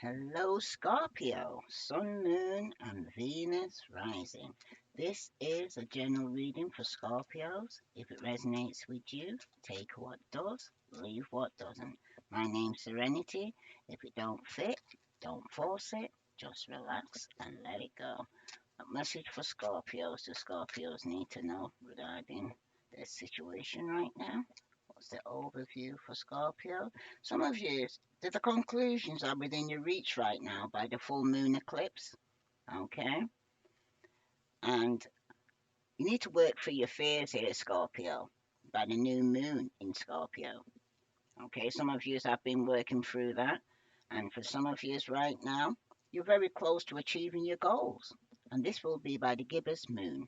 Hello, Scorpio, Sun, Moon, and Venus rising. This is a general reading for Scorpios. If it resonates with you, take what does, leave what doesn't. My name's Serenity. If it don't fit, don't force it. Just relax and let it go. A message for Scorpios. Do Scorpios need to know regarding their situation right now? What's the overview for Scorpio? Some of you, the conclusions are within your reach right now by the full moon eclipse. Okay? And you need to work through your fears here, Scorpio, by the new moon in Scorpio. Okay? Some of you have been working through that. And for some of you right now, you're very close to achieving your goals. And this will be by the gibbous moon.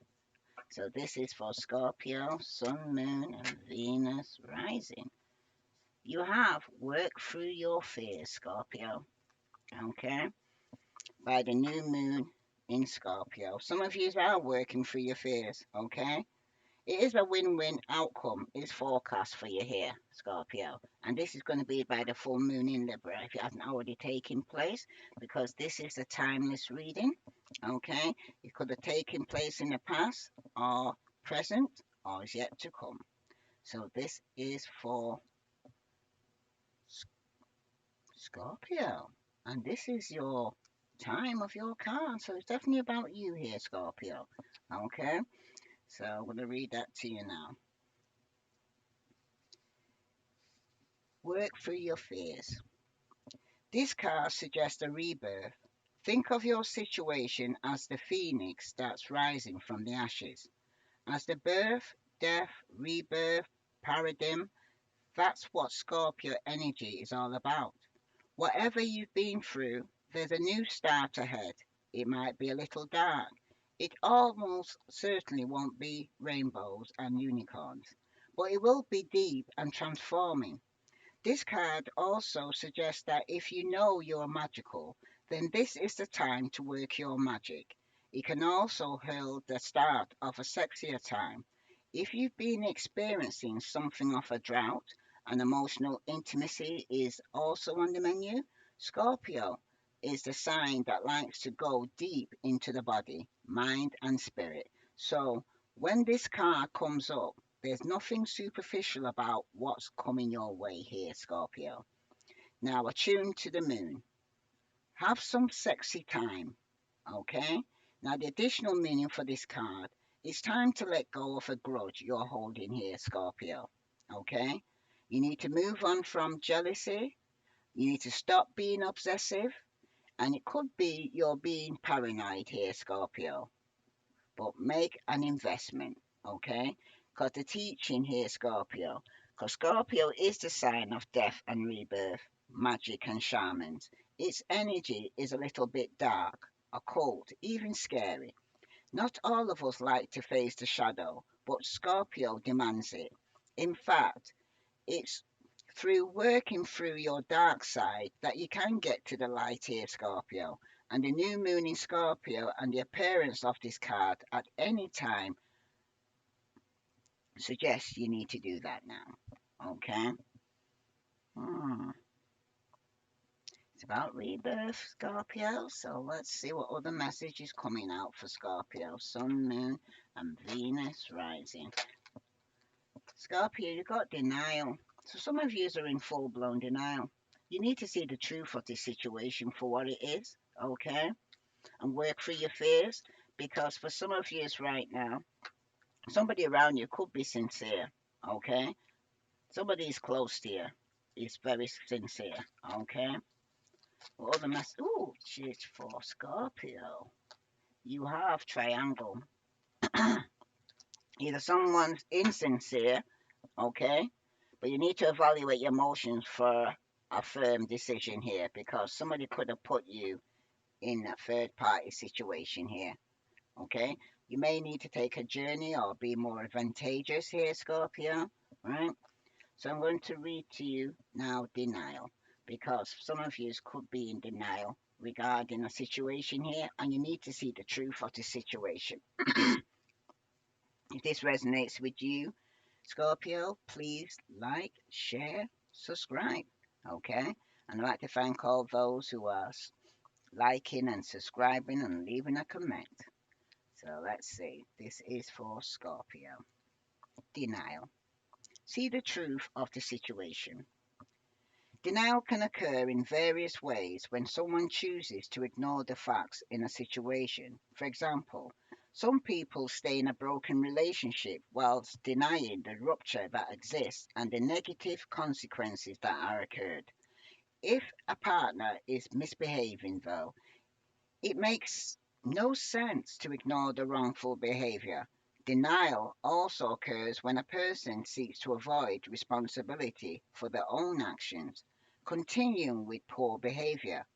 So this is for Scorpio, Sun, Moon, and Venus rising. You have worked through your fears, Scorpio. Okay? By the new moon in Scorpio. Some of you are working through your fears. Okay? It is a win-win outcome is forecast for you here, Scorpio. And this is going to be by the full moon in Libra if it hasn't already taken place, because this is a timeless reading. Okay? It could have taken place in the past or present or is yet to come. So this is for Scorpio. And this is your time of your card. So it's definitely about you here, Scorpio. Okay? So I'm going to read that to you now. Work through your fears. This card suggests a rebirth. Think of your situation as the phoenix that's rising from the ashes. As the birth, death, rebirth, paradigm, that's what Scorpio energy is all about. Whatever you've been through, there's a new start ahead. It might be a little dark. It almost certainly won't be rainbows and unicorns, but it will be deep and transforming. This card also suggests that if you know you're magical, then this is the time to work your magic. It can also herald the start of a sexier time. If you've been experiencing something of a drought and emotional intimacy is also on the menu, Scorpio is the sign that likes to go deep into the body, mind, and spirit. So when this card comes up, there's nothing superficial about what's coming your way here, Scorpio. Now, attune to the moon. Have some sexy time, okay? Now, the additional meaning for this card is time to let go of a grudge you're holding here, Scorpio, okay? You need to move on from jealousy. You need to stop being obsessive. And it could be you're being paranoid here, Scorpio, but make an investment, okay? Because the teaching here, Scorpio, because Scorpio is the sign of death and rebirth, magic and shamans. Its energy is a little bit dark, occult, even scary. Not all of us like to face the shadow, but Scorpio demands it. In fact, it's through working through your dark side that you can get to the light here, Scorpio. And the new moon in Scorpio and the appearance of this card at any time suggests you need to do that now. Okay? Hmm. It's about rebirth, Scorpio. So let's see what other message is coming out for Scorpio. Sun, Moon, and Venus rising. Scorpio, you got denial. So some of you are in full blown denial. You need to see the truth of this situation for what it is, okay? And work through your fears because for some of you right now, somebody around you could be sincere, okay? Somebody is close to you is very sincere, okay? Well, the mess. Ooh, shit for Scorpio. You have triangle. Either someone's insincere, okay? But you need to evaluate your emotions for a firm decision here because somebody could have put you in a third party situation here. Okay? You may need to take a journey or be more advantageous here, Scorpio. Right? So I'm going to read to you now denial because some of you could be in denial regarding a situation here and you need to see the truth of the situation. If this resonates with you, Scorpio, please like, share, subscribe. Okay? And I'd like to thank all those who are liking and subscribing and leaving a comment. So let's see. This is for Scorpio. Denial. See the truth of the situation. Denial can occur in various ways when someone chooses to ignore the facts in a situation. For example, some people stay in a broken relationship whilst denying the rupture that exists and the negative consequences that are occurred. If a partner is misbehaving, though, it makes no sense to ignore the wrongful behavior. Denial also occurs when a person seeks to avoid responsibility for their own actions, continuing with poor behavior.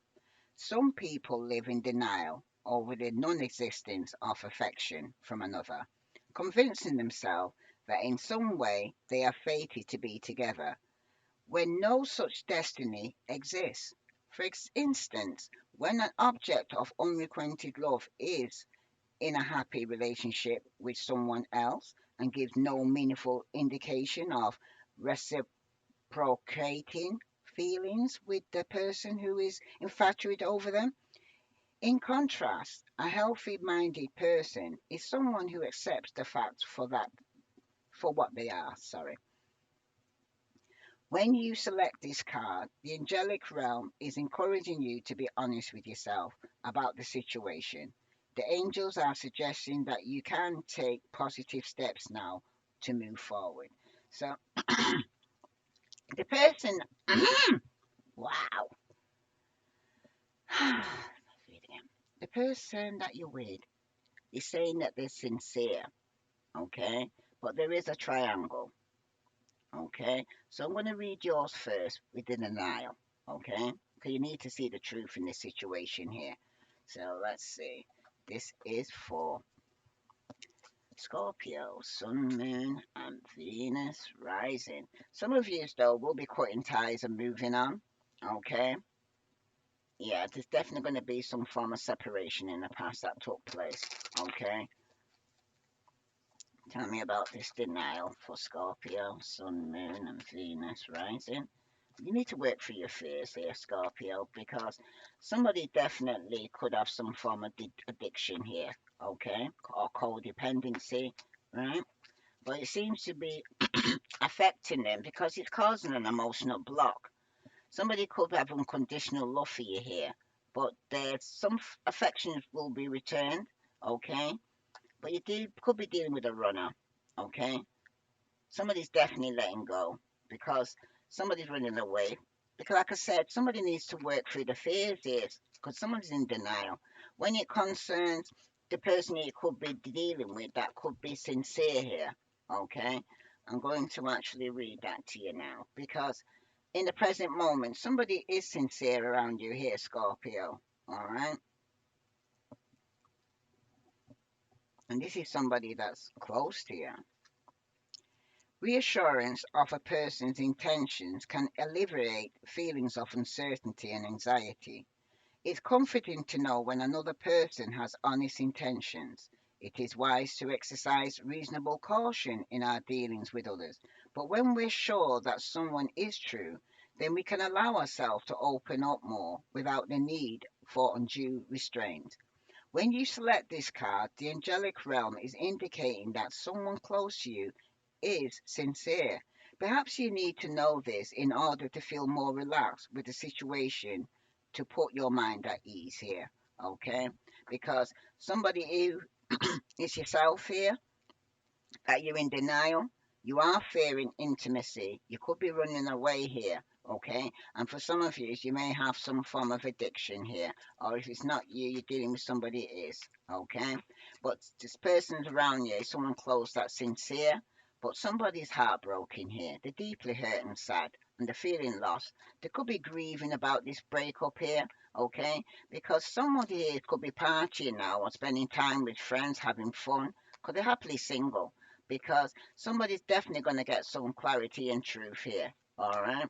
Some people live in denial over the non existence of affection from another, convincing themselves that in some way they are fated to be together when no such destiny exists. For instance, when an object of unrequited love is in a happy relationship with someone else and gives no meaningful indication of reciprocating feelings with the person who is infatuated over them. In contrast, a healthy minded person is someone who accepts the facts for what they are. Sorry. When you select this card, the angelic realm is encouraging you to be honest with yourself about the situation. The angels are suggesting that you can take positive steps now to move forward. So, the person, wow, the person that you're with is saying that they're sincere, okay? But there is a triangle, okay? So I'm going to read yours first with the denial, okay? Because you need to see the truth in this situation here. So let's see. This is for Scorpio, Sun, Moon, and Venus rising. Some of you, though, will be cutting ties and moving on, okay? Yeah, there's definitely going to be some form of separation in the past that took place, okay? Tell me about this denial for Scorpio, Sun, Moon, and Venus rising. You need to work through your fears here, Scorpio, because somebody definitely could have some form of addiction here, okay, or codependency, right? But it seems to be affecting them because it's causing an emotional block. Somebody could have unconditional love for you here, but there's some affections will be returned, okay? But could be dealing with a runner, okay? Somebody's definitely letting go because somebody's running away. Because, like I said, somebody needs to work through the fears here because someone's in denial. When it concerns the person you could be dealing with, that could be sincere here. Okay, I'm going to actually read that to you now because in the present moment, somebody is sincere around you here, Scorpio. All right, and this is somebody that's close to you. Reassurance of a person's intentions can alleviate feelings of uncertainty and anxiety. It's comforting to know when another person has honest intentions. It is wise to exercise reasonable caution in our dealings with others. But when we're sure that someone is true, then we can allow ourselves to open up more without the need for undue restraint. When you select this card, the angelic realm is indicating that someone close to you is sincere. Perhaps you need to know this in order to feel more relaxed with the situation to put your mind at ease here, okay? Because somebody who is yourself here, that you're in denial, you are fearing intimacy, you could be running away here, okay? And for some of you, you may have some form of addiction here, or if it's not you, you're dealing with somebody it is, okay? But this person's around you, someone close that's sincere, but somebody's heartbroken here. They're deeply hurt and sad, and they're feeling lost. They could be grieving about this breakup here, okay? Because somebody here could be partying now or spending time with friends, having fun, because they're happily single because somebody's definitely going to get some clarity and truth here. All right.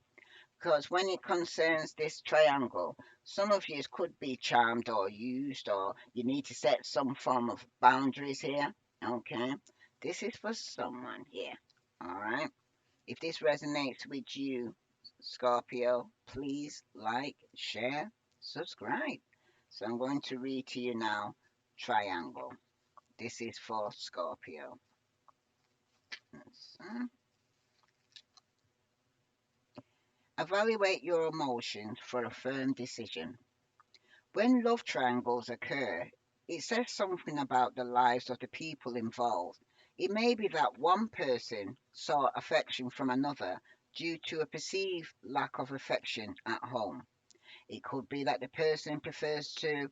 Because when it concerns this triangle, some of you could be charmed or used, or you need to set some form of boundaries here. Okay. This is for someone here. All right. If this resonates with you, Scorpio, please like, share, subscribe. So I'm going to read to you now Triangle. This is for Scorpio. So, evaluate your emotions for a firm decision. When love triangles occur, it says something about the lives of the people involved. It may be that one person saw affection from another due to a perceived lack of affection at home. It could be that the person prefers to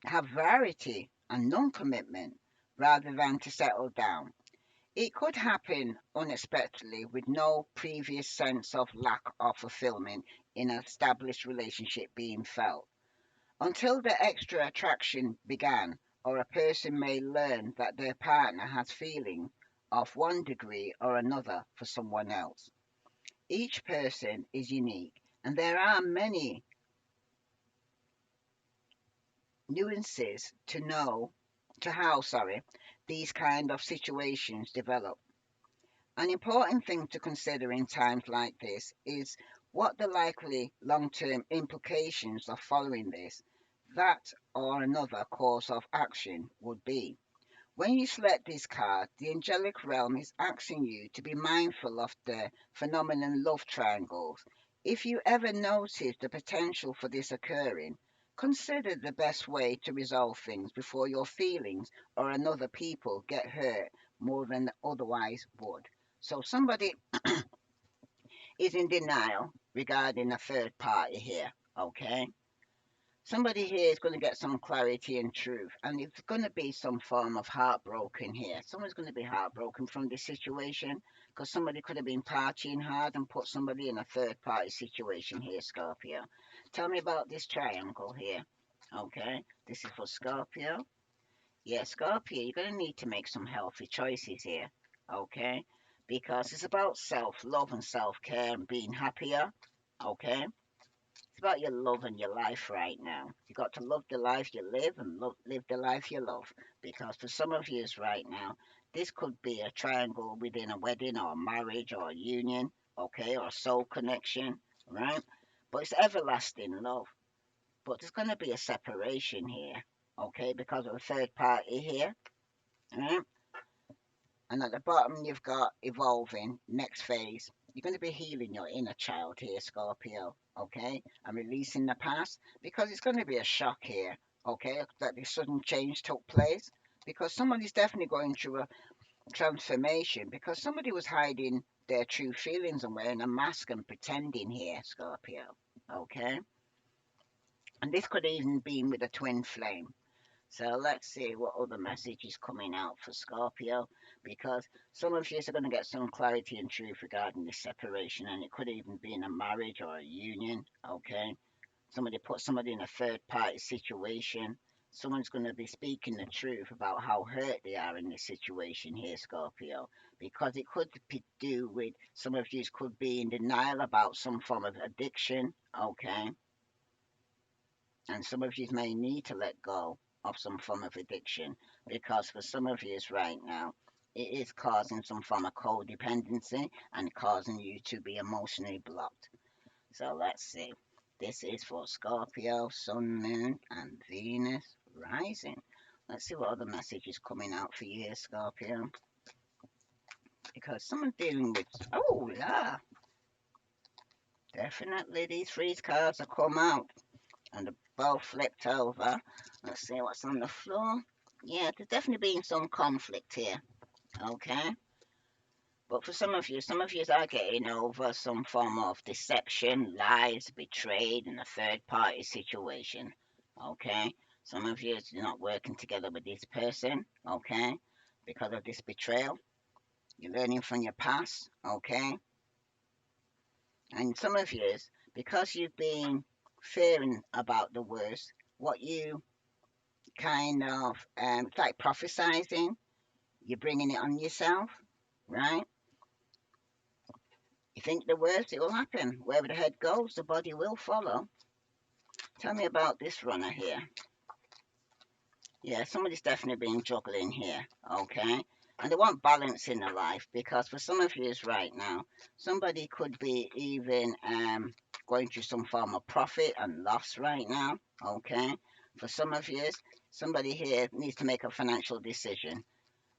have variety and non commitment rather than to settle down. It could happen unexpectedly with no previous sense of lack of fulfillment in an established relationship being felt. Until the extra attraction began, or a person may learn that their partner has feelings of one degree or another for someone else. Each person is unique, and there are many nuances to how, these kind of situations develop. An important thing to consider in times like this is what the likely long-term implications of following this, that or another course of action would be. When you select this card, the angelic realm is asking you to be mindful of the phenomenon love triangles. If you ever notice the potential for this occurring, consider the best way to resolve things before your feelings or another people get hurt more than otherwise would. So somebody is in denial regarding a third party here, okay? Somebody here is going to get some clarity and truth, and it's going to be some form of heartbroken here. Someone's going to be heartbroken from this situation because somebody could have been partying hard and put somebody in a third party situation here, Scorpio. Tell me about this triangle here. Okay, this is for Scorpio. Yeah, Scorpio, you're going to need to make some healthy choices here. Okay, because it's about self love and self care and being happier. Okay, it's about your love and your life right now. You got to love the life you live and live the life you love. Because for some of you right now, this could be a triangle within a wedding or a marriage or a union, okay, or a soul connection, right? But it's everlasting love. But there's going to be a separation here, okay, because of a third party here, right? And at the bottom, you've got evolving, next phase. You're going to be healing your inner child here, Scorpio, okay? And releasing the past because it's going to be a shock here, okay? That this sudden change took place because somebody's definitely going through a transformation because somebody was hiding their true feelings and wearing a mask and pretending here, Scorpio, okay? And this could even be with a twin flame. So let's see what other message is coming out for Scorpio because some of you are going to get some clarity and truth regarding this separation, and it could even be in a marriage or a union. Okay, somebody put somebody in a third party situation. Someone's going to be speaking the truth about how hurt they are in this situation here, Scorpio, because it could be do with some of you could be in denial about some form of addiction. Okay, and some of you may need to let go of some form of addiction because for some of you right now, it is causing some form of codependency and causing you to be emotionally blocked. So let's see. This is for Scorpio, Sun, Moon, and Venus rising. Let's see what other message is coming out for you here, Scorpio. Because someone's dealing with, oh, yeah, definitely these three cards have come out. And the bow flipped over. Let's see what's on the floor. Yeah, there's definitely been some conflict here. Okay. But for some of you are getting over some form of deception, lies, betrayed in a third party situation. Okay. Some of you are not working together with this person. Okay. Because of this betrayal. You're learning from your past. Okay. And some of you, because you've been fearing about the worst, what you kind of it's like prophesizing. You're bringing it on yourself, right? You think the worst, it will happen. Wherever the head goes, the body will follow. Tell me about this runner here. Yeah, somebody's definitely been juggling here, okay? And they want balance in their life because for some of you right now, somebody could be even going through some form of profit and loss right now. Okay. For some of you, somebody here needs to make a financial decision,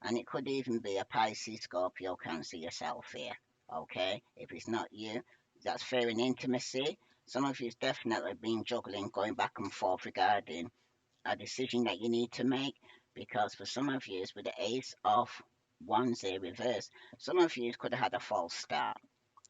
and it could even be a Pisces, Scorpio, Cancer yourself here. Okay. If it's not you, that's fair in intimacy. Some of you's definitely been juggling, going back and forth regarding a decision that you need to make, because for some of you with the ace of wands here reversed, some of you could have had a false start.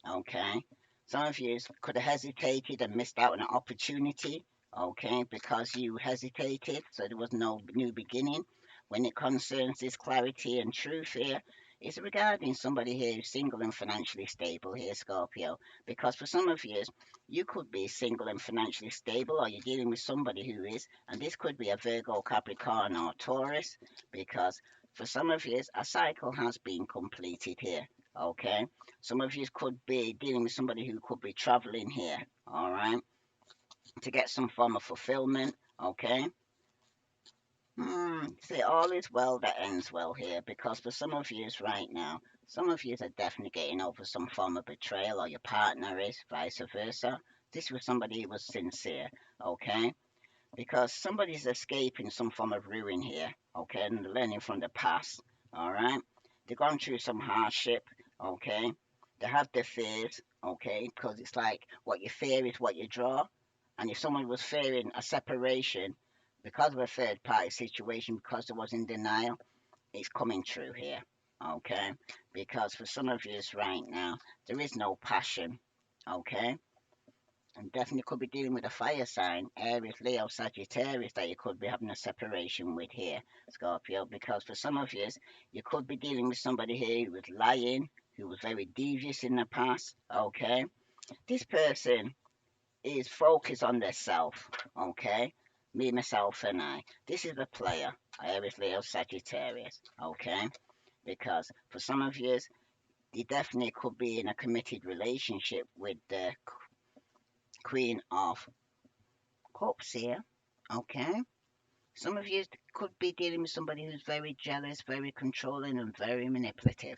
Okay. Some of you could have hesitated and missed out on an opportunity. Okay. Because you hesitated, so there was no new beginning. When it concerns this clarity and truth here, it's regarding somebody here who's single and financially stable here, Scorpio. Because for some of you could be single and financially stable, or you're dealing with somebody who is, and this could be a Virgo, Capricorn, or Taurus, because for some of you, a cycle has been completed here. Okay. Some of you could be dealing with somebody who could be traveling here, all right, to get some form of fulfillment, okay? See, all is well that ends well here, because for some of you right now, some of you are definitely getting over some form of betrayal, or your partner is, vice versa. This was somebody who was sincere, okay? Because somebody's escaping some form of ruin here, okay, and learning from the past, all right? They've gone through some hardship, okay? They have their fears, okay, because it's like what you fear is what you draw. And if someone was fearing a separation because of a third party situation, because there was in denial, it's coming true here, okay? Because for some of you right now, there is no passion, okay? And definitely could be dealing with a fire sign, Aries, Leo, Sagittarius, that you could be having a separation with here, Scorpio. Because for some of you could be dealing with somebody here who was lying, who was very devious in the past, okay? This person is focused on their self, okay? Me, myself, and I. This is a player, Aries, Leo, Sagittarius, okay? Because for some of you definitely could be in a committed relationship with the Queen of Cups here, okay? Some of you could be dealing with somebody who's very jealous, very controlling, and very manipulative,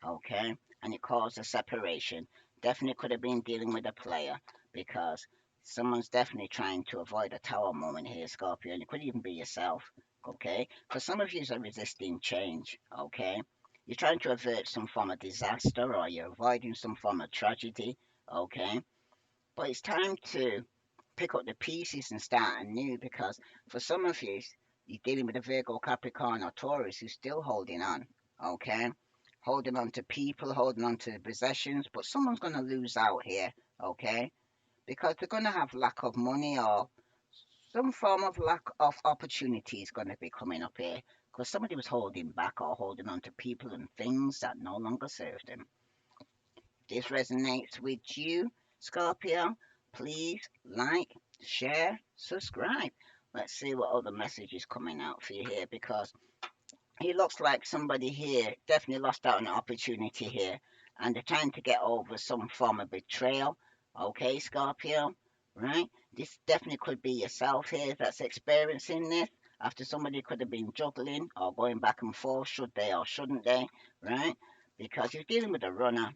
okay? And it caused a separation. Definitely could have been dealing with a player, because someone's definitely trying to avoid a tower moment here, Scorpio, and it could even be yourself, okay? For some of you are resisting change, okay? You're trying to avert some form of disaster, or you're avoiding some form of tragedy, okay? But it's time to pick up the pieces and start anew, because for some of you, you're dealing with a Virgo, Capricorn, or Taurus who's still holding on, okay? Holding on to people, holding on to possessions, but someone's going to lose out here, okay? Because they're going to have lack of money, or some form of lack of opportunity is going to be coming up here, because somebody was holding back or holding on to people and things that no longer serve them. This resonates with you, Scorpio, please like, share, subscribe. Let's see what other message is coming out for you here, because it looks like somebody here definitely lost out on an opportunity here, and they're trying to get over some form of betrayal. Okay, Scorpio, right? This definitely could be yourself here that's experiencing this. After somebody could have been juggling or going back and forth, should they or shouldn't they, right? Because you're dealing with a runner,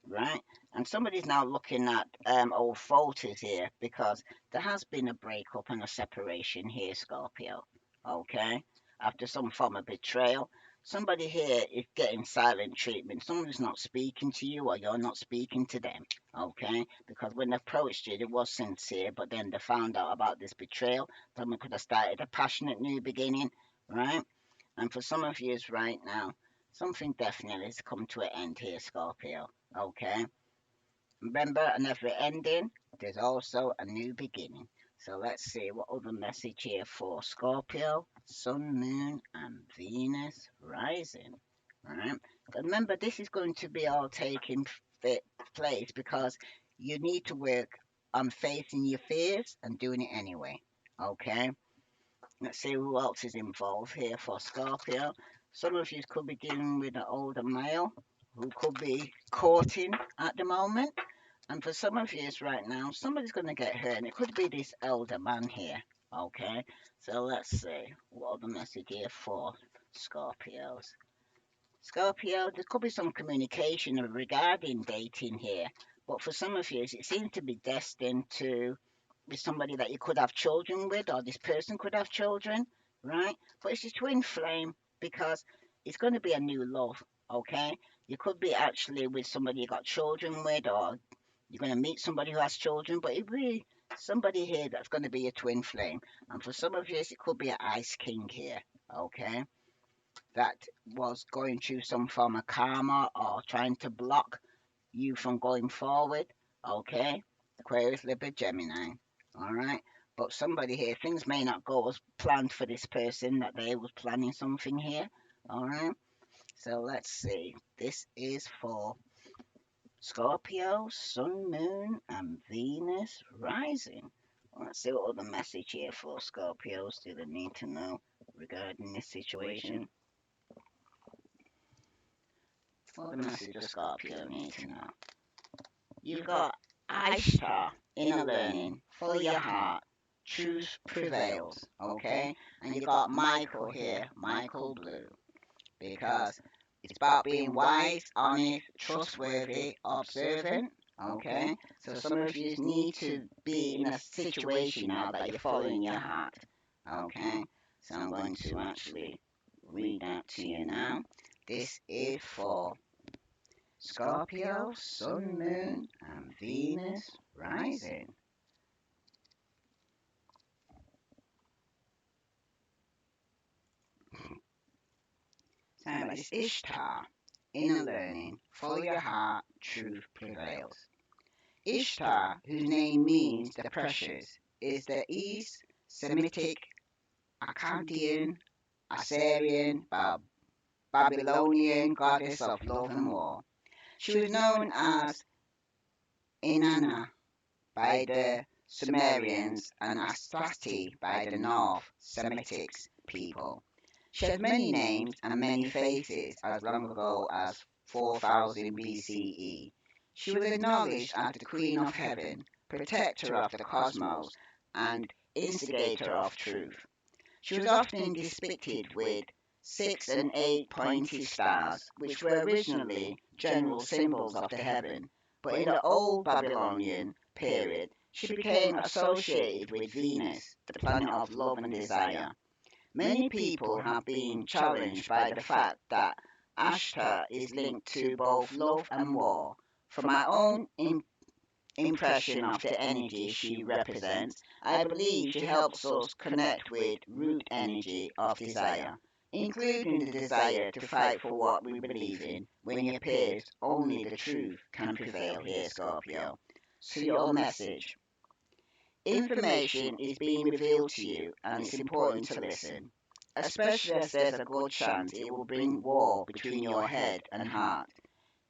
right? And somebody's now looking at old photos here, because there has been a breakup and a separation here, Scorpio. Okay, after some form of betrayal, somebody here is getting silent treatment. Someone's not speaking to you, or you're not speaking to them. Okay, because when they approached you, it was sincere, but then they found out about this betrayal. Someone could have started a passionate new beginning, right? And for some of you right now, something definitely has come to an end here, Scorpio. Okay? Remember, and every ending, there's also a new beginning. So let's see what other message here for Scorpio, Sun, Moon, and Venus rising. Right? Remember, this is going to be all taking place because you need to work on facing your fears and doing it anyway. Okay? Let's see who else is involved here for Scorpio. Some of you could be dealing with an older male who could be courting at the moment. And for some of you right now, somebody's going to get hurt, and it could be this elder man here. Okay, so let's see what other message here for Scorpios. Scorpio, there could be some communication regarding dating here, but for some of you, it seems to be destined to be somebody that you could have children with, or this person could have children, right? But it's a twin flame because it's going to be a new love, okay? You could be actually with somebody you got children with, or you're going to meet somebody who has children, but it be somebody here that's going to be a twin flame. And for some of you, it could be an ice king here, okay? That was going through some form of karma or trying to block you from going forward, okay? Aquarius, Libra, Gemini, all right? But somebody here, things may not go as planned for this person, that they was planning something here, all right? So let's see. This is for Scorpio, Sun, Moon, and Venus rising. Let's see what other message here for Scorpios do they need to know regarding this situation. What the message of Scorpio need to know? You've got Ishtar, inner learning, follow your heart, truth prevails, okay? And you've got Michael here, Michael Blue, because it's about being wise, honest, trustworthy, observant, okay? So some of you need to be in a situation now that you're following your heart, okay? So I'm going to actually read that to you now. This is for Scorpio, Sun, Moon, and Venus rising. Sound like this Ishtar, inner learning, follow your heart, truth prevails. Ishtar, whose name means the precious, is the East Semitic, Akkadian, Assyrian, Babylonian goddess of love and war. She was known as Inanna by the Sumerians and Astarte by the North Semitic people. She has many names and many faces as long ago as 4000 BCE. She was acknowledged as the Queen of Heaven, protector of the cosmos, and instigator of truth. She was often depicted with 6 and 8 pointed stars, which were originally general symbols of the heaven, but in the Old Babylonian period she became associated with Venus, the planet of love and desire. Many people have been challenged by the fact that Ashtar is linked to both love and war. From my own impression of the energy she represents, I believe she helps us connect with root energy of desire, including the desire to fight for what we believe in, when it appears only the truth can prevail here, Scorpio. So your message. Information is being revealed to you and it's important to listen, especially as there's a good chance it will bring war between your head and heart.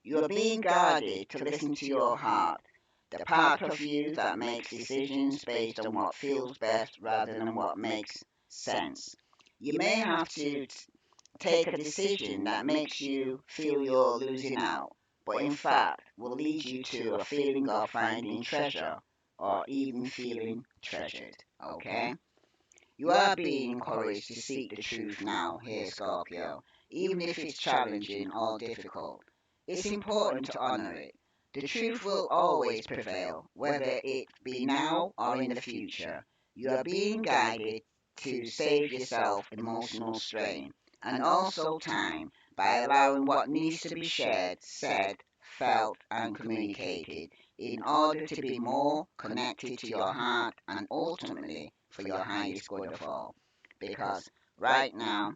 You are being guided to listen to your heart, the part of you that makes decisions based on what feels best rather than what makes sense. You may have to take a decision that makes you feel you're losing out, but in fact will lead you to a feeling of finding treasure or even feeling treasured. Okay? You are being encouraged to seek the truth now, here, Scorpio, even if it's challenging or difficult. It's important to honor it. The truth will always prevail, whether it be now or in the future. You are being guided to save yourself emotional strain and also time by allowing what needs to be shared, said, felt, and communicated in order to be more connected to your heart and ultimately for your highest good of all. Because right now,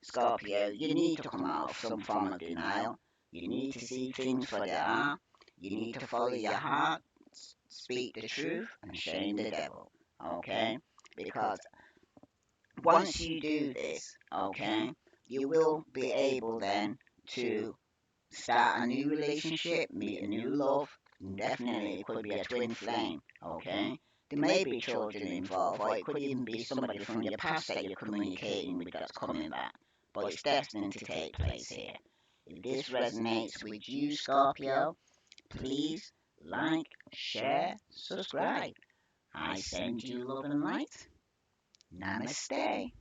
Scorpio, you need to come out of some form of denial. You need to see things for they are. You need to follow your heart, speak the truth, and shame the devil. Okay? Because once you do this, okay, you will be able then to start a new relationship, meet a new love. Definitely, it could be a twin flame, okay? There may be children involved, or it could even be somebody from your past that you're communicating with that's coming back. But it's destined to take place here. If this resonates with you, Scorpio, please like, share, subscribe. I send you love and light. Namaste.